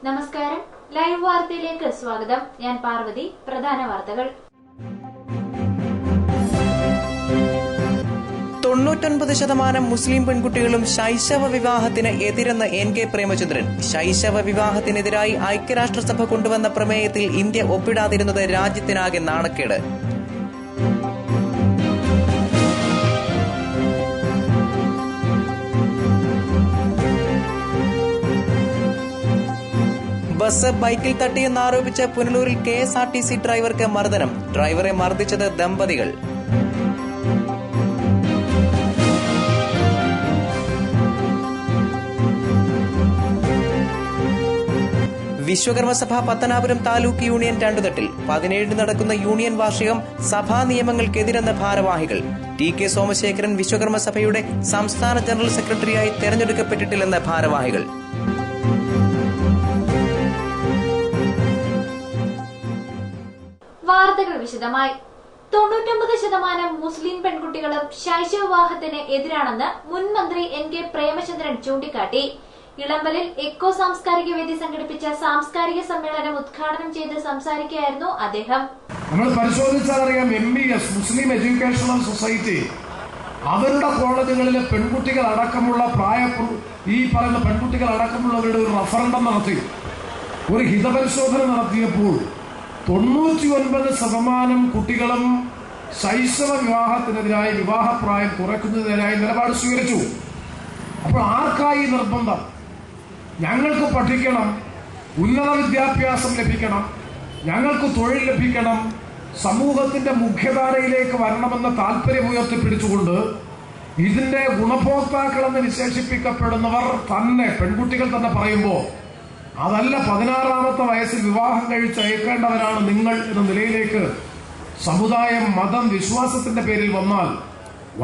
നമസ്കാരം, ലൈവ് വാർത്തയിലേക്ക് സ്വാഗതം. ഞാൻ പാർവതി. പ്രധാന വാർത്തകൾ. 99% മുസ്ലിം പെൺകുട്ടികളും ശൈശവ വിവാഹത്തിന് എതിരെന്ന് NK പ്രേമചന്ദ്രൻ. ശൈശവ വിവാഹത്തിനെതിരായി ഐക്യരാഷ്ട്രസഭ കൊണ്ടുവന്ന പ്രമേയത്തിൽ ഇന്ത്യ ഒപ്പിടാതിരുന്നത് രാജ്യത്തിനാകെ നാണക്കേട്. ബസ് ബൈക്കിൽ തട്ടിയെന്നാരോപിച്ച് പുനലൂരിൽ KSRTC ഡ്രൈവർക്ക് മർദ്ദനം. ഡ്രൈവറെ മർദ്ദിച്ചത് ദമ്പതികൾ. വിശ്വകർമ്മസഭ പത്തനാപുരം താലൂക്ക് യൂണിയൻ രണ്ടുതട്ടിൽ. 17 നടക്കുന്ന യൂണിയൻ വാർഷികം സഭാ നിയമങ്ങൾക്കെതിരെന്ന് ഭാരവാഹികൾ. TK സോമശേഖരൻ വിശ്വകർമ്മസഭയുടെ സംസ്ഥാന ജനറൽ സെക്രട്ടറിയായി തെരഞ്ഞെടുക്കപ്പെട്ടിട്ടില്ലെന്ന് ഭാരവാഹികൾ. വാർത്തകൾ വിശദമായി. 99% മുസ്ലിം പെൺകുട്ടികളും ശൈശവ വിവാഹത്തിന് എതിരാണെന്ന് മുൻ മന്ത്രി NK പ്രേമചന്ദ്രൻ ചൂണ്ടിക്കാട്ടി. ഇളമ്പലിൽ എക്കോ സാംസ്കാരിക വേദി സംഘടിപ്പിച്ച സാംസ്കാരിക സമ്മേളനം ഉദ്ഘാടനം ചെയ്ത് സംസാരിക്കുകയായിരുന്നു അദ്ദേഹം. നമ്മൾ പരിശോധിച്ചാലറിയാം, MBS മുസ്ലിം എഡ്യൂക്കേഷണൽ സൊസൈറ്റി അവരുടെ കോളേജുകളിലെ പെൺകുട്ടികൾ അടക്കമുള്ള ഈ പറയുന്ന പെൺകുട്ടികൾ അടക്കമുള്ളവരുടെ ഒരു റഫറൻഡം നടത്തി, ഒരു ഹിതപരിശോധന നടത്തിയപ്പോൾ 99% കുട്ടികളും ശൈശവ വിവാഹത്തിനെതിരായി വിവാഹപ്രായം കുറയ്ക്കുന്നതിനായി നിലപാട് സ്വീകരിച്ചു. അപ്പോൾ ആർക്കായി നിർബന്ധം? ഞങ്ങൾക്ക് പഠിക്കണം, ഉന്നത വിദ്യാഭ്യാസം ലഭിക്കണം, ഞങ്ങൾക്ക് തൊഴിൽ ലഭിക്കണം, സമൂഹത്തിന്റെ മുഖ്യധാരയിലേക്ക് വരണമെന്ന താല്പര്യം ഉയർത്തിപ്പിടിച്ചുകൊണ്ട് ഇതിന്റെ ഗുണഭോക്താക്കളെന്ന് വിശേഷിപ്പിക്കപ്പെടുന്നവർ തന്നെ, പെൺകുട്ടികൾ തന്നെ പറയുമ്പോൾ അതല്ല, 16ാമത്തെ വയസ്സിൽ വിവാഹം കഴിച്ചയക്കേണ്ടവരാണ് നിങ്ങൾ എന്ന നിലയിലേക്ക് സമുദായം, മതം, വിശ്വാസത്തിന്റെ പേരിൽ വന്നാൽ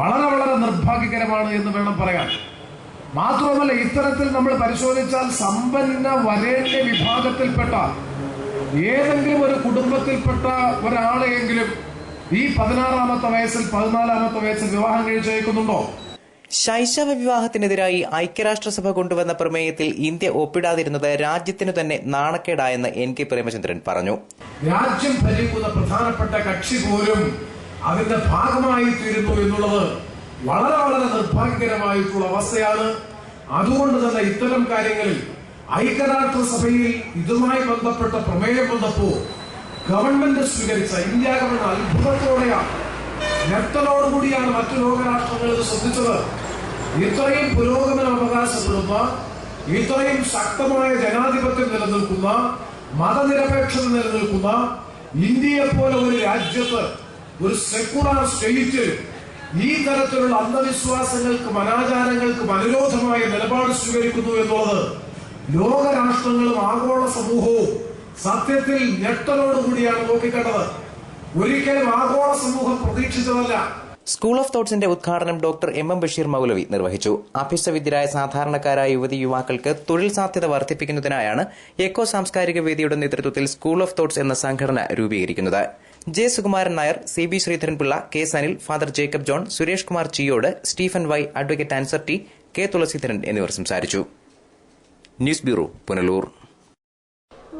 വളരെ വളരെ നിർഭാഗ്യകരമാണ് എന്ന് വേണം പറയാൻ. മാത്രമല്ല, ഇത്തരത്തിൽ നമ്മൾ പരിശോധിച്ചാൽ സമ്പന്ന വരേണ്യ വിഭാഗത്തിൽപ്പെട്ട ഏതെങ്കിലും ഒരു കുടുംബത്തിൽപ്പെട്ട ഒരാളെയെങ്കിലും ഈ 16ാമത്തെ വയസ്സിൽ 14ാമത്തെ വയസ്സിൽ വിവാഹം കഴിച്ചയക്കുന്നുണ്ടോ? ശൈശവ വിവാഹത്തിനെതിരായി ഐക്യരാഷ്ട്രസഭ കൊണ്ടുവന്ന പ്രമേയത്തിൽ ഇന്ത്യ ഒപ്പിടാതിരുന്നത് രാജ്യത്തിനു തന്നെ നാണക്കേടായെന്ന് NK പ്രേമചന്ദ്രൻ പറഞ്ഞു. രാജ്യം ഭരിക്കുന്ന പ്രധാനപ്പെട്ട കക്ഷി പോലും അതിന്റെ ഭാഗമായി തീരുന്നു എന്നുള്ളത് വളരെ വളരെ നിർഭാഗ്യകരമായിട്ടുള്ള അവസ്ഥയാണ്. അതുകൊണ്ട് തന്നെ ഇത്തരം കാര്യങ്ങളിൽ ഐക്യരാഷ്ട്രസഭയിൽ ഇതുമായി ബന്ധപ്പെട്ട പ്രമേയം വന്നപ്പോൾ ഗവൺമെന്റ് സ്വീകരിച്ച ഇന്ത്യ ഗവൺമെന്റ് അത്ഭുതത്തോടെയാണ്, ഞെട്ടലോടുകൂടിയാണ് മറ്റു ലോകരാഷ്ട്രങ്ങൾ ഇത് ശ്രദ്ധിച്ചത്. ഇത്രയും പുരോഗമനം അവകാശപ്പെടുന്ന, ഇത്രയും ശക്തമായ ജനാധിപത്യം നിലനിൽക്കുന്ന, മതനിരപേക്ഷത നിലനിൽക്കുന്ന ഇന്ത്യയെ പോലെ ഒരു രാജ്യത്ത്, ഒരു സെക്കുലർ സ്റ്റേറ്റിൽ ഈ തരത്തിലുള്ള അന്ധവിശ്വാസങ്ങൾക്കും അനാചാരങ്ങൾക്കും അനുരോധമായ നിലപാട് സ്വീകരിക്കുന്നു എന്നുള്ളത് ലോകരാഷ്ട്രങ്ങളും ആഗോള സമൂഹവും സത്യത്തിൽ ഞെട്ടലോടുകൂടിയാണ് നോക്കിക്കണ്ടത്. ഒരിക്കലും ആഗോള സമൂഹം പ്രതീക്ഷിച്ചതല്ല. സ്കൂൾ ഓഫ് തോട്ട്സിന്റെ ഉദ്ഘാടനം ഡോക്ടർ MM ബഷീർ മൗലവി നിർവഹിച്ചു. അഭ്യസ്തവിദ്യരായ സാധാരണക്കാരായ യുവതി യുവാക്കൾക്ക് തൊഴിൽ സാധ്യത വർദ്ധിപ്പിക്കുന്നതിനായാണ് എക്കോ സാംസ്കാരിക വേദിയുടെ നേതൃത്വത്തിൽ സ്കൂൾ ഓഫ് തോട്ട്സ് എന്ന സംഘടന രൂപീകരിക്കുന്നത്. J. Sukumaran Nair, CB Sreedharan Pillai, K. Sanil, father Jacob John, Suresh Kumar Chiyode, Stephen Y, advocate Ansar T, K. Thulaseedharan എന്നിവർ സംസാരിച്ചു. News bureau, Punalur.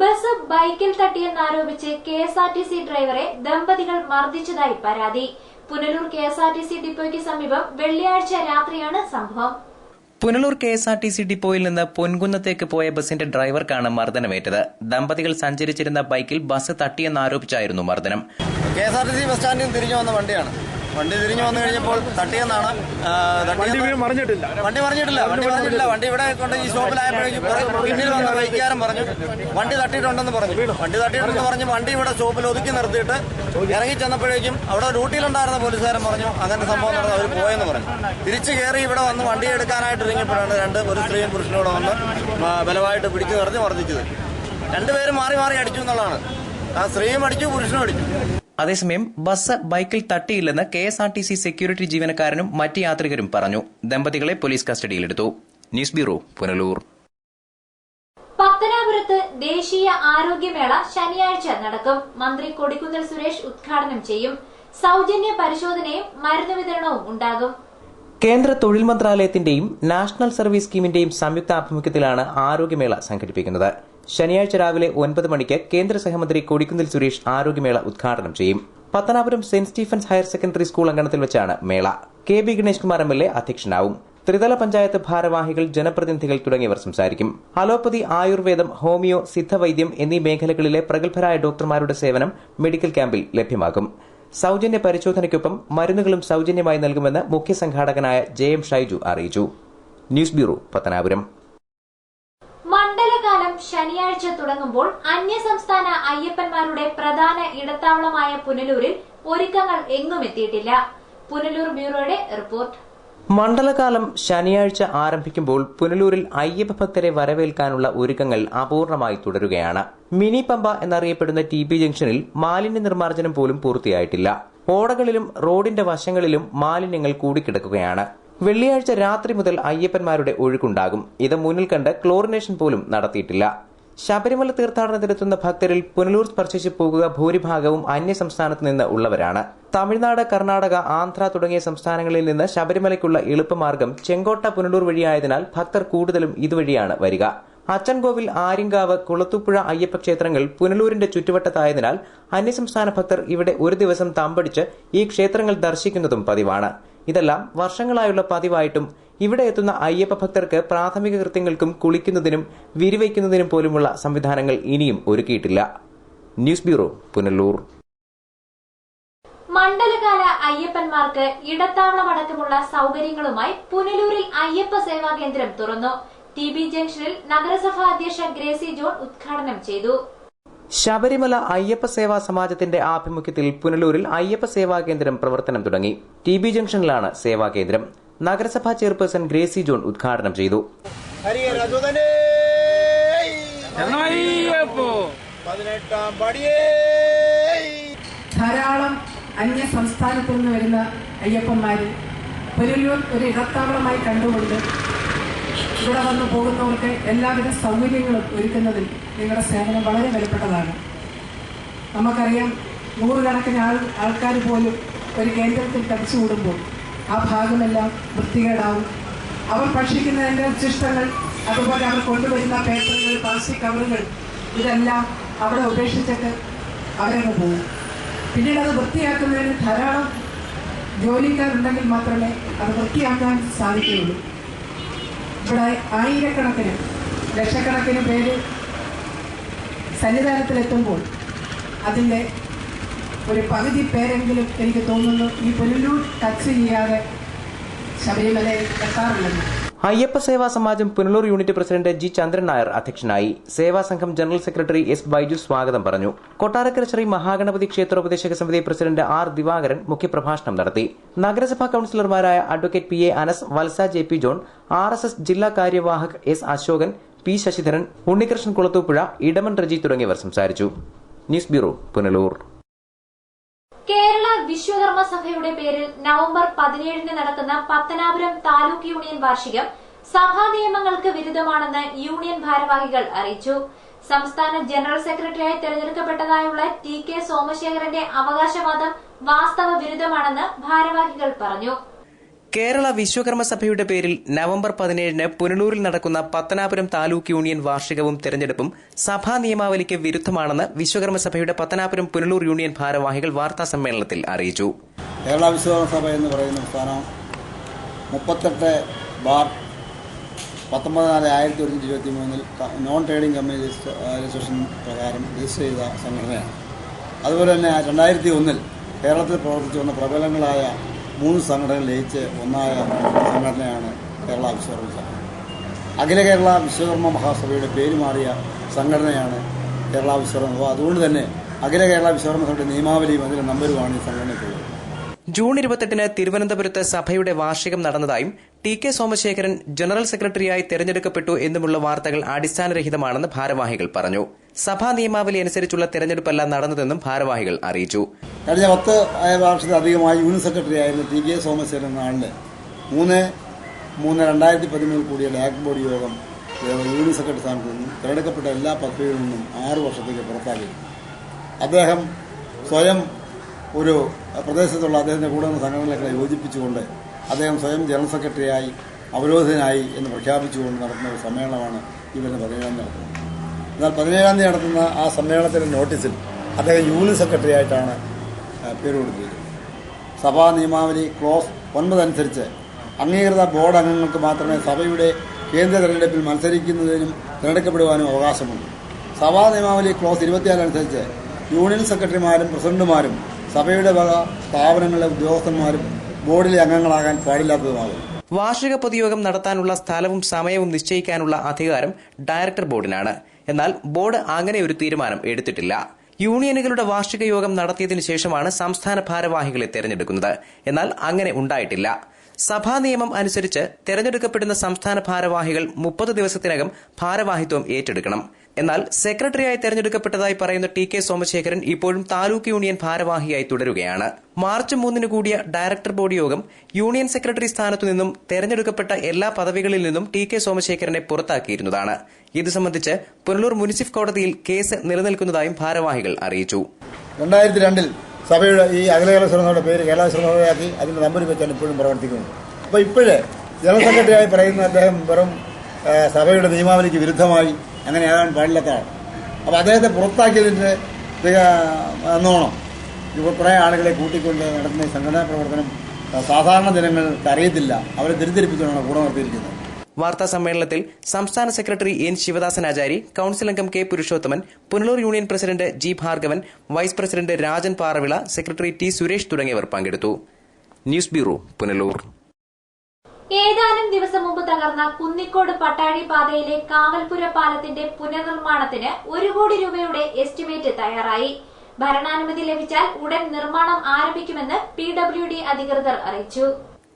ബസ് ബൈക്കിൽ തട്ടിയെന്നാരോപിച്ച് KSRTC ഡ്രൈവറെ ദമ്പതികൾ മർദ്ദിച്ചതായി പരാതി. പുനലൂർ KSRTC ഡിപ്പോയ്ക്ക് സമീപം വെള്ളിയാഴ്ച രാത്രിയാണ് സംഭവം. പുനലൂർ KSRTC ഡിപ്പോയിൽ നിന്ന് പൊൻകുന്നത്തേക്ക് പോയ ബസിന്റെ ഡ്രൈവർക്കാണ് മർദ്ദനമേറ്റത്. ദമ്പതികൾ സഞ്ചരിച്ചിരുന്ന ബൈക്കിൽ ബസ് തട്ടിയെന്നാരോപിച്ചായിരുന്നു മർദ്ദനം. KSRTC ബസ് സ്റ്റാൻഡിൽ നിന്ന് തിരിഞ്ഞു വന്ന വണ്ടിയാണ്. വണ്ടി തിരിഞ്ഞു വന്നു കഴിഞ്ഞപ്പോൾ തട്ടിയെന്നാണ്. വണ്ടി മറിഞ്ഞിട്ടില്ല. വണ്ടി ഇവിടെ കൊണ്ട് ഈ സ്റ്റോപ്പിലായപ്പോഴേക്കും പിന്നിൽ വന്ന ബൈക്കുകാരൻ പറഞ്ഞു വണ്ടി തട്ടിയിട്ടുണ്ടെന്ന് പറഞ്ഞു. വണ്ടി ഇവിടെ സ്റ്റോപ്പിൽ ഒതുക്കി നിർത്തിയിട്ട് ഇറങ്ങി ചെന്നപ്പോഴേക്കും അവിടെ ഡ്യൂട്ടിയിലുണ്ടായിരുന്ന പോലീസുകാരൻ പറഞ്ഞു അങ്ങനെ സംഭവം നടന്ന് അവർ പോയെന്ന് പറഞ്ഞു. തിരിച്ചു കയറി ഇവിടെ വന്ന് വണ്ടി എടുക്കാനായിട്ട് ഇറങ്ങിയപ്പോഴാണ് ഒരു സ്ത്രീയും പുരുഷനോട് വന്ന് ബലമായിട്ട് പിടിച്ചു നിർത്തി മർദ്ദിച്ചത്. രണ്ടുപേരും മാറി മാറി അടിച്ചു എന്നുള്ളതാണ്. ആ സ്ത്രീയും അടിച്ചു, പുരുഷനും അടിച്ചു. അതേസമയം ബസ് ബൈക്കിൽ തട്ടിയില്ലെന്ന് KSRTC സെക്യൂരിറ്റി ജീവനക്കാരനും മറ്റ് യാത്രികരും പറഞ്ഞു. ദമ്പതികളെ പോലീസ് കസ്റ്റഡിയിലെടുത്തു. News bureau, Punalur. പത്തനാപുരത്ത് ദേശീയ ആരോഗ്യമേള ശനിയാഴ്ച നടക്കും. മന്ത്രി കൊടിക്കുന്നിൽ സുരേഷ് ഉദ്ഘാടനം ചെയ്യും. സൌജന്യ പരിശോധനയും മരുന്ന് വിതരണവും ഉണ്ടാകും. കേന്ദ്ര തൊഴിൽ മന്ത്രാലയത്തിന്റെയും നാഷണൽ സർവീസ് സ്കീമിന്റെയും സംയുക്ത ആഭിമുഖ്യത്തിലാണ് ആരോഗ്യമേള സംഘടിപ്പിക്കുന്നത്. ശനിയാഴ്ച രാവിലെ 9 മണിക്ക് കേന്ദ്ര സഹമന്ത്രി കൊടിക്കുന്നിൽ സുരേഷ് ആരോഗ്യമേള ഉദ്ഘാടനം ചെയ്യും. Pathanapuram saint Stephen's higher secondary school അങ്കണത്തിൽ വെച്ചാണ് മേള. കെ.ബി. ഗണേഷ് കുമാർ MLA അധ്യക്ഷനാവും. ത്രിതല പഞ്ചായത്ത് ഭാരവാഹികൾ, ജനപ്രതിനിധികൾ തുടങ്ങിയവർ സംസാരിക്കും. അലോപ്പതി, ആയുർവേദം, ഹോമിയോ, സിദ്ധവൈദ്യം എന്നീ മേഖലകളിലെ പ്രഗത്ഭരായ ഡോക്ടർമാരുടെ സേവനം മെഡിക്കൽ ക്യാമ്പിൽ ലഭ്യമാകും. സൌജന്യ പരിശോധനയ്ക്കൊപ്പം മരുന്നുകളും സൌജന്യമായി നൽകുമെന്ന് മുഖ്യ സംഘാടകനായ JM ഷൈജു അറിയിച്ചു. News bureau, Pathanapuram. മണ്ഡലകാലം ശനിയാഴ്ച തുടങ്ങുമ്പോൾ അന്യസംസ്ഥാന അയ്യപ്പന്മാരുടെ പ്രധാന ഇടത്താവളമായ പുനലൂരിൽ ഒരുക്കങ്ങൾ എങ്ങുമെത്തിയിട്ടില്ല. പുനലൂർ ബ്യൂറോയുടെ റിപ്പോർട്ട്. മണ്ഡലകാലം ശനിയാഴ്ച ആരംഭിക്കുമ്പോൾ പുനലൂരിൽ അയ്യപ്പ ഭക്തരെ വരവേൽക്കാനുള്ള ഒരുക്കങ്ങൾ അപൂർണമായി തുടരുകയാണ്. മിനി പമ്പ എന്നറിയപ്പെടുന്ന TB ജംഗ്ഷനിൽ മാലിന്യ നിർമ്മാർജ്ജനം പോലും പൂർത്തിയായിട്ടില്ല. ഓടകളിലും റോഡിന്റെ വശങ്ങളിലും മാലിന്യങ്ങൾ കൂടിക്കിടക്കുകയാണ്. വെള്ളിയാഴ്ച രാത്രി മുതൽ അയ്യപ്പന്മാരുടെ ഒഴുക്കുണ്ടാകും. ഇത് മുന്നിൽ കണ്ട് ക്ലോറിനേഷൻ പോലും നടത്തിയിട്ടില്ല. ശബരിമല തീർത്ഥാടനത്തിനെത്തുന്ന ഭക്തരിൽ പുനലൂർ സ്പർശിച്ച് പോകുക ഭൂരിഭാഗവും അന്യസംസ്ഥാനത്ത് നിന്ന് ഉള്ളവരാണ്. തമിഴ്നാട്, കർണാടക, ആന്ധ്ര തുടങ്ങിയ സംസ്ഥാനങ്ങളിൽ നിന്ന് ശബരിമലയ്ക്കുള്ള എളുപ്പമാർഗം ചെങ്കോട്ട പുനലൂർ വഴിയായതിനാൽ ഭക്തർ കൂടുതലും ഇതുവഴിയാണ് വരിക. അച്ചൻകോവിൽ, ആര്യങ്കാവ്, കുളത്തൂപ്പുഴ അയ്യപ്പ ക്ഷേത്രങ്ങൾ പുനലൂരിന്റെ ചുറ്റുവട്ടത്തായതിനാൽ അന്യസംസ്ഥാന ഭക്തർ ഇവിടെ ഒരു ദിവസം തമ്പടിച്ച് ഈ ക്ഷേത്രങ്ങൾ ദർശിക്കുന്നതും പതിവാണ്. ഇതെല്ലാം വർഷങ്ങളായുള്ള പതിവായിട്ടും ഇവിടെ എത്തുന്ന അയ്യപ്പ ഭക്തർക്ക് പ്രാഥമിക കൃത്യങ്ങൾക്കും കുളിക്കുന്നതിനും വിരിവയ്ക്കുന്നതിനും പോലുമുള്ള സംവിധാനങ്ങൾ ഇനിയും ഒരുക്കിയിട്ടില്ല. News bureau, Punalur. മണ്ഡലകാല അയ്യപ്പന്മാർക്ക് ഇടത്താവളമടക്കമുള്ള സൌകര്യങ്ങളുമായി പുനലൂരിൽ അയ്യപ്പ സേവാ കേന്ദ്രം തുറന്നു. TB ജംഗ്ഷനിൽ നഗരസഭാ അധ്യക്ഷ ഗ്രേസി ജോൺ ഉദ്ഘാടനം ചെയ്തു. ശബരിമല അയ്യപ്പ സേവാ സമാജത്തിന്റെ ആഭിമുഖ്യത്തിൽ പുനലൂരിൽ അയ്യപ്പ സേവാ കേന്ദ്രം പ്രവർത്തനം തുടങ്ങി. TB ജംഗ്ഷനിലാണ് സേവാ കേന്ദ്രം. നഗരസഭാ ചെയർപേഴ്സൺ ഗ്രേസി ജോൺ ഉദ്ഘാടനം ചെയ്തു. ധാരാളം അന്യ സംസ്ഥാനത്തു നിന്ന് വരുന്ന അയ്യപ്പന്മാര് പുനലൂർ ഒരു ഇടത്താവളമായി കണ്ടുകൊണ്ട് ഇവിടെ വന്നു പോകുന്നവർക്ക് എല്ലാവിധ സൗകര്യങ്ങളും ഒരുക്കുന്നതിൽ നിങ്ങളുടെ സേവനം വളരെ വിലപ്പെട്ടതാണ്. നമുക്കറിയാം, നൂറുകണക്കിന് ആൾക്കാർ പോലും ഒരു കേന്ദ്രത്തിൽ തടിച്ചുകൂടുമ്പോൾ ആ ഭാഗമെല്ലാം വൃത്തികേടാവും. അവർ ഭക്ഷിക്കുന്നതിൻ്റെ ഉച്ഛിഷ്ടങ്ങൾ, അതുപോലെ അവർ കൊണ്ടുവരുന്ന പേപ്പറുകൾ, പ്ലാസ്റ്റിക് കവറുകൾ, ഇതെല്ലാം അവിടെ ഉപേക്ഷിച്ചിട്ട് അവരങ്ങ് പോകും. പിന്നീട് അത് വൃത്തിയാക്കുന്നതിന് ധാരാളം ജോലിക്കാരുണ്ടെങ്കിൽ മാത്രമേ അത് വൃത്തിയാക്കാൻ സാധിക്കുകയുള്ളൂ. ഇവിടെ ആയിരക്കണക്കിന്, ലക്ഷക്കണക്കിന് പേര് സന്നിധാനത്തിലെത്തുമ്പോൾ അതിൻ്റെ ഒരു പകുതി പേരെങ്കിലും എനിക്ക് തോന്നുന്നു ഈ പുനലൂർ ടച്ച് ചെയ്യാതെ ശബരിമലയിൽ എത്താറില്ലെന്ന്. Ayyappa Seva Samajam Punalur unit president G. ചന്ദ്രൻ നായർ അധ്യക്ഷനായി. സേവാ സംഘം ജനറൽ സെക്രട്ടറി S. ബൈജു സ്വാഗതം പറഞ്ഞു. കൊട്ടാരക്കര ശ്രീ മഹാഗണപതി ക്ഷേത്രോപദേശക സമിതി പ്രസിഡന്റ് R. ദിവാകരൻ മുഖ്യപ്രഭാഷണം നടത്തി. നഗരസഭാ കൌൺസിലർമാരായ അഡ്വക്കേറ്റ് PA അനസ്, വത്സ JP ജോൺ, RSS ജില്ലാ കാര്യവാഹക് S. അശോകൻ, P. ശശിധരൻ, ഉണ്ണികൃഷ്ണൻ കുളത്തൂപ്പുഴ, ഇടമൺ റജി തുടങ്ങിയവർ സംസാരിച്ചു. News bureau, Punalur. കേരള വിശ്വകർമ്മ സഭയുടെ പേരിൽ നവംബർ 17 നടക്കുന്ന പത്തനാപുരം താലൂക്ക് യൂണിയൻ വാർഷികം സഭാ നിയമങ്ങൾക്ക് വിരുദ്ധമാണെന്ന് യൂണിയൻ ഭാരവാഹികൾ അറിയിച്ചു. സംസ്ഥാന ജനറൽ സെക്രട്ടറിയായി തെരഞ്ഞെടുക്കപ്പെട്ടതായുള്ള TK സോമശേഖരന്റെ അവകാശവാദം വാസ്തവ വിരുദ്ധമാണെന്ന് ഭാരവാഹികൾ പറഞ്ഞു. കേരള വിശ്വകർമ്മ സഭയുടെ പേരിൽ നവംബർ 17 പുനലൂരിൽ നടക്കുന്ന പത്തനാപുരം താലൂക്ക് യൂണിയൻ വാർഷികവും തെരഞ്ഞെടുപ്പും സഭാ നിയമാവലിക്ക് വിരുദ്ധമാണെന്ന് വിശ്വകർമ്മ സഭയുടെ പത്തനാപുരം പുനലൂർ യൂണിയൻ ഭാരവാഹികൾ വാർത്താ സമ്മേളനത്തിൽ അറിയിച്ചു. കേരള വിശ്വകർമ്മ സഭ എന്ന് പറയുന്ന സ്ഥാനം 38/19/1923 നോൺ ട്രേഡിംഗ് കമ്പനി രജിസ്ട്രേഷൻ പ്രകാരം രജിസ്റ്റർ ചെയ്ത സംഘടനയാണ്. അതുപോലെ തന്നെ 2001 കേരളത്തിൽ പ്രവർത്തിച്ചു വന്ന പ്രബലങ്ങളായ 3 സംഘടനകൾ ലയിച്ച് ഒന്നായ സംഘടനയാണ് കേരള വിശ്വകർമ്മ സഭ. അഖില കേരള വിശ്വകർമ്മ മഹാസഭയുടെ പേര് മാറിയ സംഘടനയാണ് കേരള വിശ്വകർമ്മ സഭ. അതുകൊണ്ട് തന്നെ അഖില കേരള വിശ്വകർമ്മ സഭയുടെ നിയമാവലിയും അതിന്റെ നമ്പരുമാണ് ഈ സംഘടനയ്ക്കുള്ളത്. ജൂൺ 28 തിരുവനന്തപുരത്ത് സഭയുടെ വാർഷികം നടന്നതായും TK സോമശേഖരൻ ജനറൽ സെക്രട്ടറിയായി തെരഞ്ഞെടുക്കപ്പെട്ടു എന്നുമുള്ള വാർത്തകൾ അടിസ്ഥാനരഹിതമാണെന്ന് ഭാരവാഹികൾ പറഞ്ഞു. സഭാ നിയമാവലി അനുസരിച്ചുള്ള തെരഞ്ഞെടുപ്പല്ല നടന്നതെന്നും ഭാരവാഹികൾ അറിയിച്ചു. കഴിഞ്ഞ 10 വർഷത്തിലധികമായി യൂണിറ്റ് സെക്രട്ടറി ആയിരുന്ന TK സോമശേഖരൻ എന്ന ആളിന് 3/3/2013 കൂടിയ ഡയറക്ട് ബോർഡ് യോഗം യൂണിറ്റ് സെക്രട്ടറി സ്ഥാനത്ത് നിന്നും തിരഞ്ഞെടുക്കപ്പെട്ട എല്ലാ പദവികളിൽ നിന്നും 6 വർഷത്തേക്ക് പുറത്താക്കി. അദ്ദേഹം സ്വയം ഒരു പ്രദേശത്തുള്ള അദ്ദേഹത്തിന്റെ കൂടെ നിന്ന് സംഘടനകളെ യോജിപ്പിച്ചുകൊണ്ട് അദ്ദേഹം സ്വയം ജനറൽ സെക്രട്ടറിയായി അവരോധിതനായി എന്ന് പ്രഖ്യാപിച്ചുകൊണ്ട് നടത്തുന്ന ഒരു സമ്മേളനമാണ് ഈ വരുന്ന 17 നടത്തുന്നത്. എന്നാൽ 17-ാം തീയതി നടത്തുന്ന ആ സമ്മേളനത്തിൻ്റെ നോട്ടീസിൽ അദ്ദേഹം യൂണിയൻ സെക്രട്ടറി ആയിട്ടാണ് പേര് കൊടുത്തിരിക്കുന്നത്. സഭാ നിയമാവലി ക്ലോസ് 9 അനുസരിച്ച് അംഗീകൃത ബോർഡ് അംഗങ്ങൾക്ക് മാത്രമേ സഭയുടെ കേന്ദ്ര തെരഞ്ഞെടുപ്പിൽ മത്സരിക്കുന്നതിനും തിരഞ്ഞെടുക്കപ്പെടുവാനും അവകാശമുണ്ട്. സഭാ നിയമാവലി ക്ലോസ് 24 അനുസരിച്ച് യൂണിയൻ സെക്രട്ടറിമാരും പ്രസിഡന്റുമാരും സഭയുടെ വക സ്ഥാപനങ്ങളിലെ ഉദ്യോഗസ്ഥന്മാരും ബോർഡിലെ അംഗങ്ങളാകാൻ പാടില്ലാത്തതുമാകും. വാർഷിക പൊതുയോഗം നടത്താനുള്ള സ്ഥലവും സമയവും നിശ്ചയിക്കാനുള്ള അധികാരം ഡയറക്ടർ ബോർഡിനാണ്. എന്നാൽ ബോർഡ് അങ്ങനെ ഒരു തീരുമാനം എടുത്തിട്ടില്ല. യൂണിയനുകളുടെ വാർഷിക യോഗം നടത്തിയതിനു ശേഷമാണ് സംസ്ഥാന ഭാരവാഹികളെ തെരഞ്ഞെടുക്കുന്നത്. എന്നാൽ അങ്ങനെ ഉണ്ടായിട്ടില്ല. സഭാ നിയമം അനുസരിച്ച് തെരഞ്ഞെടുക്കപ്പെടുന്ന സംസ്ഥാന ഭാരവാഹികൾ 30 ദിവസത്തിനകം ഭാരവാഹിത്വം ഏറ്റെടുക്കണം. എന്നാൽ സെക്രട്ടറിയായി തെരഞ്ഞെടുക്കപ്പെട്ടതായി പറയുന്ന ടി കെ സോമശേഖരൻ ഇപ്പോഴും താലൂക്ക് യൂണിയൻ ഭാരവാഹിയായി തുടരുകയാണ്. മാർച്ച് 3 കൂടിയ ഡയറക്ടർ ബോർഡ് യോഗം യൂണിയൻ സെക്രട്ടറി സ്ഥാനത്തു നിന്നും തെരഞ്ഞെടുക്കപ്പെട്ട എല്ലാ പദവികളിൽ നിന്നും ടി കെ സോമശേഖരനെ പുറത്താക്കിയിരുന്നതാണ്. ഇത് സംബന്ധിച്ച് പുനലൂർ മുനിസിഫ് കോടതിയിൽ കേസ് നിലനിൽക്കുന്നതായും ഭാരവാഹികൾ അറിയിച്ചു. 2002 സഭയുടെ ഈ അഖില കേരള ശ്രമങ്ങളുടെ പേര് കേരള ശ്രമമാക്കി അതിന്റെ നമ്പർ വെച്ചാണ് ഇപ്പോഴും പ്രവർത്തിക്കുന്നത്. അപ്പോൾ ഇപ്പോഴേ ജനറൽ സെക്രട്ടറിയായി പറയുന്ന അദ്ദേഹം വെറും സഭയുടെ നിയമാവലിക്ക് വിരുദ്ധമായി അങ്ങനെ ആകാൻ പാടില്ലാത്തതാണ്. അപ്പോൾ അദ്ദേഹത്തെ പുറത്താക്കിയതിൻ്റെ എന്നോണം കുറേ ആളുകളെ കൂട്ടിക്കൊണ്ട് നടത്തുന്ന സംഘടനാ പ്രവർത്തനം സാധാരണ ജനങ്ങൾക്ക് അറിയത്തില്ല. അവരെ തിരിച്ചരിപ്പിച്ചുകൊണ്ടാണ് കൂടെ നിർത്തിയിരിക്കുന്നത്. വാർത്താ സമ്മേളനത്തിൽ സംസ്ഥാന സെക്രട്ടറി എൻ ശിവദാസൻ ആചാരി, കൌൺസിൽ അംഗം K Purushothaman, Punalur union president G Bhargavan, vice president Rajan Paravila, secretary T Suresh തുടങ്ങിയവർ പങ്കെടുത്തു. News bureau, Punalur. ഏതാനും ദിവസം മുമ്പ് തകർന്ന കുന്നിക്കോട് പട്ടാഴി പാതയിലെ കാവൽപുര പാലത്തിന്റെ പുനർനിർമ്മാണത്തിന് 1 കോടി രൂപയുടെ എസ്റ്റിമേറ്റ് തയ്യാറായി. ഭരണാനുമതി ലഭിച്ചാൽ ഉടൻ നിർമ്മാണം ആരംഭിക്കുമെന്ന് PWD അധികൃതർ അറിയിച്ചു.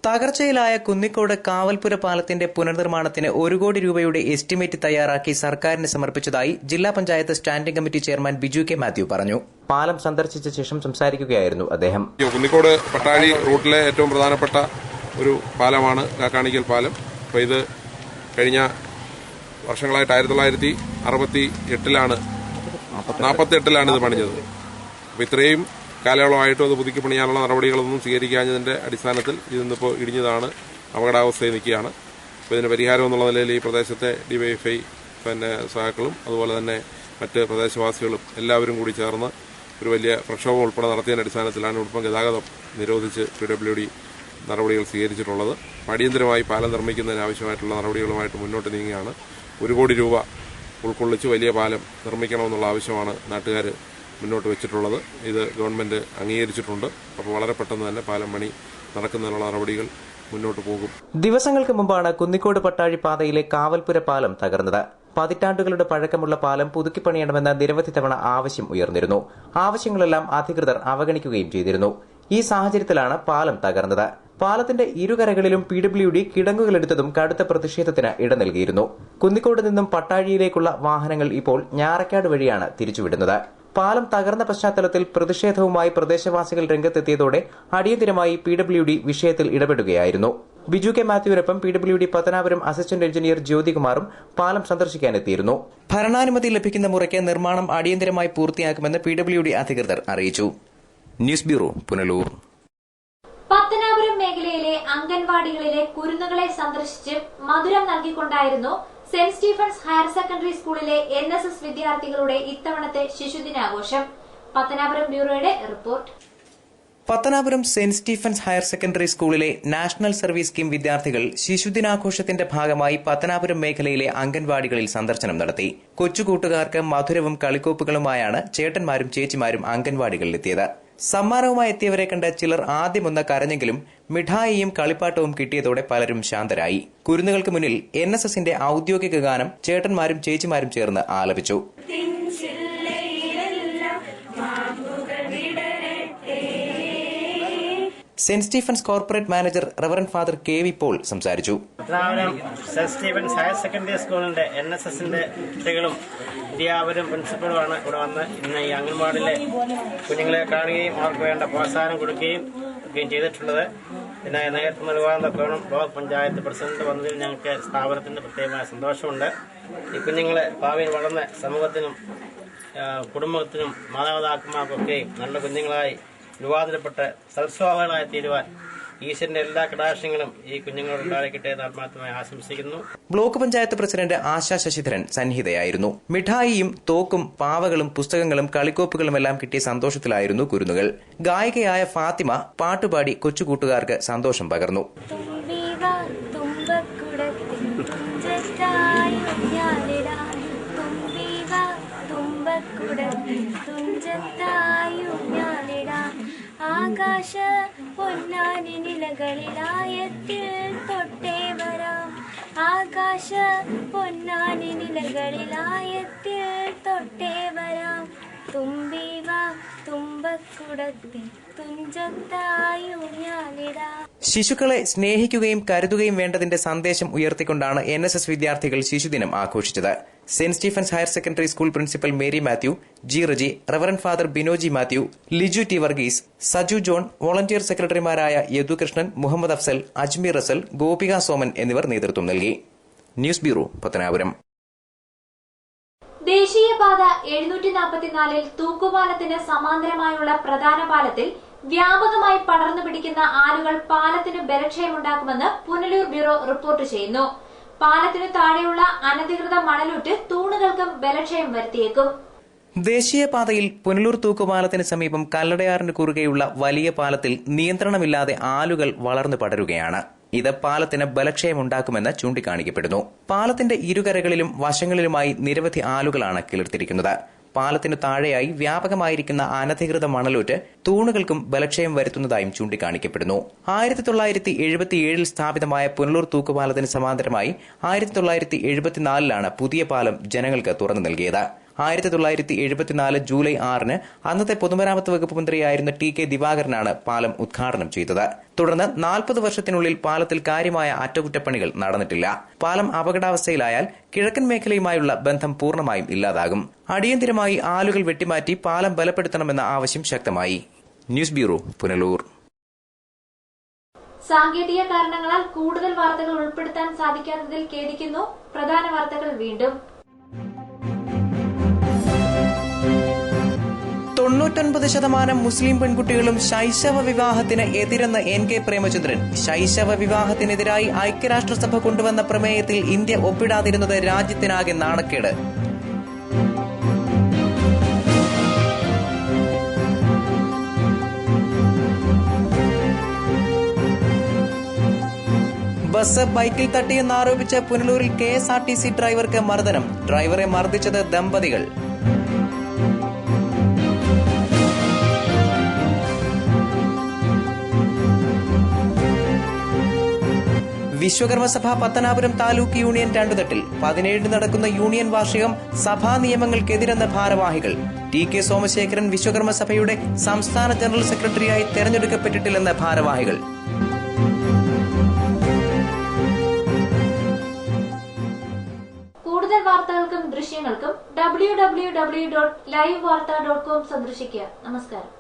തകർച്ചയിലായ കുന്നിക്കോട് കാവൽപുര പാലത്തിന്റെ പുനർനിർമ്മാണത്തിന് 1 കോടി രൂപയുടെ എസ്റ്റിമേറ്റ് തയ്യാറാക്കി സർക്കാരിന് സമർപ്പിച്ചതായി ജില്ലാ panchayat standing committee chairman Biju K Mathew പറഞ്ഞു. പാലം സന്ദർശിച്ച ശേഷം സംസാരിക്കുകയായിരുന്നു അദ്ദേഹം. കുന്നിക്കോട് പട്ടാഴി റൂട്ടിലെ ഏറ്റവും പ്രധാനപ്പെട്ട ഒരു പാലമാണ് കാക്കാണിക്കൽ പാലം. അപ്പോൾ ഇത് കഴിഞ്ഞ വർഷങ്ങളായിട്ട് 1948-ലാണ് ഇത് പണിഞ്ഞത്. അപ്പോൾ ഇത്രയും കാലയളവായിട്ടും അത് പുതുക്കി പണിയാനുള്ള നടപടികളൊന്നും സ്വീകരിക്കാഞ്ഞതിന്റെ അടിസ്ഥാനത്തിൽ ഇതിന്നിപ്പോൾ ഇടിഞ്ഞതാണ്, അപകടാവസ്ഥയിൽ നിൽക്കുകയാണ്. അപ്പോൾ ഇതിന് പരിഹാരം എന്നുള്ള നിലയിൽ ഈ പ്രദേശത്തെ DYFI സഹാക്കളും അതുപോലെ തന്നെ മറ്റ് പ്രദേശവാസികളും എല്ലാവരും കൂടി ചേർന്ന് ഒരു വലിയ പ്രക്ഷോഭം ഉൾപ്പെടെ നടത്തിയതിന്റെ അടിസ്ഥാനത്തിലാണ് ഉൾപ്പം ഗതാഗതം നിരോധിച്ച് PWD നടപടികൾ സ്വീകരിച്ചിട്ടുള്ളത്. അടിയന്തരമായി പാലം നിർമ്മിക്കുന്നതിന് ആവശ്യമായിട്ടുള്ള നടപടികളുമായിട്ട് മുന്നോട്ട് നീങ്ങുകയാണ്. 1 കോടി രൂപ ഉൾക്കൊള്ളിച്ച് വലിയ പാലം നിർമ്മിക്കണമെന്നുള്ള ആവശ്യമാണ് നാട്ടുകാർ മുന്നോട്ട് വെച്ചിട്ടുള്ളത്. ഇത് ഗവൺമെന്റ് അംഗീകരിച്ചിട്ടുണ്ട്. അപ്പോൾ വളരെ പെട്ടെന്ന് തന്നെ പാലം പണി നടക്കുന്നതിനുള്ള നടപടികൾ മുന്നോട്ട് പോകും. ദിവസങ്ങൾക്ക് മുമ്പാണ് കുന്നിക്കോട് പട്ടാഴി പാതയിലെ കാവൽപുര പാലം തകർന്നത്. പതിറ്റാണ്ടുകളുടെ പഴക്കമുള്ള പാലം പുതുക്കിപ്പണിയണമെന്ന നിരവധി തവണ ആവശ്യം ഉയർന്നിരുന്നു. ആവശ്യങ്ങളെല്ലാം അധികൃതർ അവഗണിക്കുകയും ചെയ്തിരുന്നു. ഈ സാഹചര്യത്തിലാണ് പാലം തകർന്നത്. പാലത്തിന്റെ ഇരുകരകളിലും PWD കിടങ്ങുകളെടുത്തതും കടുത്ത പ്രതിഷേധത്തിന് ഇട നൽകിയിരുന്നു. കുന്നിക്കോട് നിന്നും പട്ടാഴിയിലേക്കുള്ള വാഹനങ്ങൾ ഇപ്പോൾ ഞാറക്കാട് വഴിയാണ് തിരിച്ചുവിടുന്നത്. പാലം തകർന്ന പശ്ചാത്തലത്തിൽ പ്രതിഷേധവുമായി പ്രദേശവാസികൾ രംഗത്തെത്തിയതോടെ അടിയന്തരമായി PWD വിഷയത്തിൽ ഇടപെടുകയായിരുന്നു. ബിജു കെ മാത്യുവിനൊപ്പം PWD പത്തനാപുരം അസിസ്റ്റന്റ് എഞ്ചിനീയർ ജ്യോതികുമാറും പാലം സന്ദർശിക്കാനെത്തിയിരുന്നു. ഭരണാനുമതി ലഭിക്കുന്ന മുറയ്ക്ക് നിർമ്മാണം അടിയന്തരമായി പൂർത്തിയാക്കുമെന്ന് PWD അധികൃതർ അറിയിച്ചു. News bureau, Punalur. പത്തനാപുരം മേഖലയിലെ അംഗൻവാടികളിലെ കുരുന്നുകളെ സന്ദർശിച്ച് മധുരം നൽകിക്കൊണ്ടായിരുന്നു സെന്റ് സ്റ്റീഫൻസ് ഹയർ സെക്കൻഡറി സ്കൂളിലെ NSS വിദ്യാർത്ഥികളുടെ ഇത്തവണത്തെ ശിശുദിനാഘോഷം. പത്തനാപുരം ബ്യൂറോയുടെ report. Pathanapuram saint Stephen's higher secondary സ്കൂളിലെ നാഷണൽ സർവീസ് സ്കീം വിദ്യാർത്ഥികൾ ശിശുദിനാഘോഷത്തിന്റെ ഭാഗമായി പത്തനാപുരം മേഖലയിലെ അംഗൻവാടികളിൽ സന്ദർശനം നടത്തി. കൊച്ചുകൂട്ടുകാർക്ക് മധുരവും കളിക്കോപ്പുകളുമായാണ് ചേട്ടന്മാരും ചേച്ചിമാരും അംഗൻവാടികളിലെത്തിയത്. സമ്മാനവുമായി എത്തിയവരെ കണ്ട് ചിലർ ആദ്യമൊന്ന് കരഞ്ഞെങ്കിലും മിഠായിയും കളിപ്പാട്ടവും കിട്ടിയതോടെ പലരും ശാന്തരായി. കുരുന്നുകൾക്ക് മുന്നിൽ NSSന്റെ ഔദ്യോഗിക ഗാനം ചേട്ടന്മാരും ചേച്ചിമാരും ചേർന്ന് ആലപിച്ചു. Saint Stephen's corporate manager reverend father KV Paul സംസാരിച്ചു. Pathanapuram saint Stephen's higher secondary സ്കൂളിന്റെ NSSന്റെ കുട്ടികളും അധ്യാപകരും പ്രിൻസിപ്പളുമാണ് ഇവിടെ വന്ന് ഇന്ന് ഈ അംഗൻവാടിയിലെ കുഞ്ഞുങ്ങളെ കാണുകയും അവർക്ക് വേണ്ട പ്രോത്സാഹനം കൊടുക്കുകയും ചെയ്തിട്ടുള്ളത്. പിന്നെ നേതൃത്വം നൽകാൻ തക്കോണം ബ്ലോക്ക് പഞ്ചായത്ത് പ്രസിഡന്റ് വന്നതിൽ ഞങ്ങൾക്ക് സ്ഥാപനത്തിന്റെ പ്രത്യേകമായ സന്തോഷമുണ്ട്. ഈ കുഞ്ഞുങ്ങളെ ഭാവിയിൽ വളർന്ന് സമൂഹത്തിനും കുടുംബത്തിനും മാതാപിതാക്കന്മാർക്കൊക്കെയും നല്ല കുഞ്ഞുങ്ങളായി രൂപാന്തരപ്പെട്ട് സൽസ്വഭാവികളായി തീരുവാൻ ഈശ്വരന്റെ എല്ലാ കടാക്ഷങ്ങളും ഈ കുഞ്ഞുങ്ങളോട് ഉണ്ടായിരിക്കട്ടെ എന്ന് ആത്മാർത്ഥമായി ആശംസിക്കുന്നു. ബ്ലോക്ക് പഞ്ചായത്ത് പ്രസിഡന്റ് ആശാ ശശിധരൻ സന്നിഹിതയായിരുന്നു. മിഠായിയും തോക്കും പാവകളും പുസ്തകങ്ങളും കളിക്കോപ്പുകളുമെല്ലാം കിട്ടിയ സന്തോഷത്തിലായിരുന്നു കുരുന്നുകൾ. ഗായികയായ ഫാത്തിമ പാട്ടുപാടി കൊച്ചുകൂട്ടുകാർക്ക് സന്തോഷം പകർന്നു. ആകാശ പൊന്നാനി നിലകളിലായത്തിൽ തൊട്ടേ വരാം. ആകാശ പൊന്നാനി നിലകളിലായത്തിൽ തൊട്ടേ വരാം. തുമ്പിവ തുമ്പക്കുടത്തിൽ തുഞ്ചത്തായൂഞ്ഞാലിടാം. ശിശുക്കളെ സ്നേഹിക്കുകയും കരുതുകയും വേണ്ടതിന്റെ സന്ദേശം ഉയർത്തിക്കൊണ്ടാണ് NSS വിദ്യാർത്ഥികൾ ശിശുദിനം ആഘോഷിച്ചത്. Saint Stephen's higher secondary school principal Mary Mathew, G Reji, reverend father Binoji Mathew, Liju T Varghese, Saju John, volunteer സെക്രട്ടറിമാരായ യദുകൃഷ്ണൻ, മുഹമ്മദ് അഫ്സൽ, അജ്മീർ റസൽ, ഗോപിക സോമൻ എന്നിവർ നേതൃത്വം നൽകി. News bureau, Pathanapuram. ദേശീയപാത 744-ൽ തൂക്കുപാലത്തിന് സമാന്തരമായുള്ള പ്രധാന പാലത്തിൽ വ്യാപകമായി പടർന്നു പിടിക്കുന്ന ആലുകൾ പാലത്തിന് ബലക്ഷയമുണ്ടാക്കുമെന്ന് പുനലൂർ ബ്യൂറോ റിപ്പോർട്ട് ചെയ്യുന്നു. പാലത്തിനു താഴെയുള്ള അനധികൃത മണലൂറ്റ് തൂണുകൾക്കും ബലക്ഷയം വരുത്തിയേക്കും. ദേശീയപാതയിൽ പുനലൂർ തൂക്കുപാലത്തിന് സമീപം കല്ലടയാറിന് കുറുകെയുള്ള വലിയ പാലത്തിൽ നിയന്ത്രണമില്ലാതെ ആലുകൾ വളർന്നു പടരുകയാണ്. ഇത് പാലത്തിന് ബലക്ഷയമുണ്ടാക്കുമെന്ന് ചൂണ്ടിക്കാണിക്കപ്പെടുന്നു. പാലത്തിന്റെ ഇരുകരകളിലും വശങ്ങളിലുമായി നിരവധി ആലുകളാണ് കിളിർത്തിരിക്കുന്നത്. പാലത്തിനു താഴെയായി വ്യാപകമായിരിക്കുന്ന അനധികൃത മണലൂറ്റ് തൂണുകൾക്കും ബലക്ഷയം വരുത്തുന്നതായും ചൂണ്ടിക്കാണിക്കപ്പെടുന്നു. 1977 സ്ഥാപിതമായ പുനലൂർ തൂക്കുപാലത്തിന് സമാന്തരമായി 1974 പുതിയ പാലം ജനങ്ങൾക്ക് തുറന്നു നൽകിയത്. 1974 ജൂലൈ 6 അന്നത്തെ പൊതുമരാമത്ത് വകുപ്പ് മന്ത്രിയായിരുന്ന TK ദിവാകരനാണ് പാലം ഉദ്ഘാടനം ചെയ്തത്. തുടർന്ന് 40 വർഷത്തിനുള്ളിൽ പാലത്തിൽ കാര്യമായ അറ്റകുറ്റപ്പണികൾ നടന്നിട്ടില്ല. പാലം അപകടാവസ്ഥയിലായാൽ കിഴക്കൻ മേഖലയുമായുള്ള ബന്ധം പൂർണ്ണമായും ഇല്ലാതാകും. അടിയന്തിരമായി ആലുകൾ വെട്ടിമാറ്റി പാലം ബലപ്പെടുത്തണമെന്ന ആവശ്യം ശക്തമായി. News bureau, Punalur. സാങ്കേതിക കാരണങ്ങളാൽ കൂടുതൽ വാർത്തകൾ ഉൾപ്പെടുത്താൻ സാധിക്കാത്തതിൽ ഖേദിക്കുന്നു. പ്രധാന വാർത്തകൾ വീണ്ടും. 99% മുസ്ലിം പെൺകുട്ടികളും ശൈശവ വിവാഹത്തിന് എതിരെന്ന് NK പ്രേമചന്ദ്രൻ. ശൈശവ വിവാഹത്തിനെതിരായി ഐക്യരാഷ്ട്രസഭ കൊണ്ടുവന്ന പ്രമേയത്തിൽ ഇന്ത്യ ഒപ്പിടാതിരുന്നത് രാജ്യത്തിനാകെ നാണക്കേട്. ബസ് ബൈക്കിൽ തട്ടിയെന്നാരോപിച്ച് പുനലൂരിൽ KSRTC ഡ്രൈവർക്ക് മർദ്ദനം. ഡ്രൈവറെ മർദ്ദിച്ചത് ദമ്പതികൾ. വിശ്വകർമ്മസഭ പത്തനാപുരം താലൂക്ക് യൂണിയൻ രണ്ടുതട്ടിൽ. 17 നടക്കുന്ന യൂണിയൻ വാർഷികം സഭാ നിയമങ്ങൾക്കെതിരെന്ന ഭാരവാഹികൾ. TK സോമശേഖരൻ വിശ്വകർമ്മസഭയുടെ സംസ്ഥാന ജനറൽ സെക്രട്ടറിയായി തെരഞ്ഞെടുക്കപ്പെട്ടിട്ടില്ലെന്ന് ഭാരവാഹികൾ. കൂടുതൽ വാർത്തകൾക്കും ദൃശ്യങ്ങൾക്കും www.livevarta.com സന്ദർശിക്കുക. നമസ്കാരം.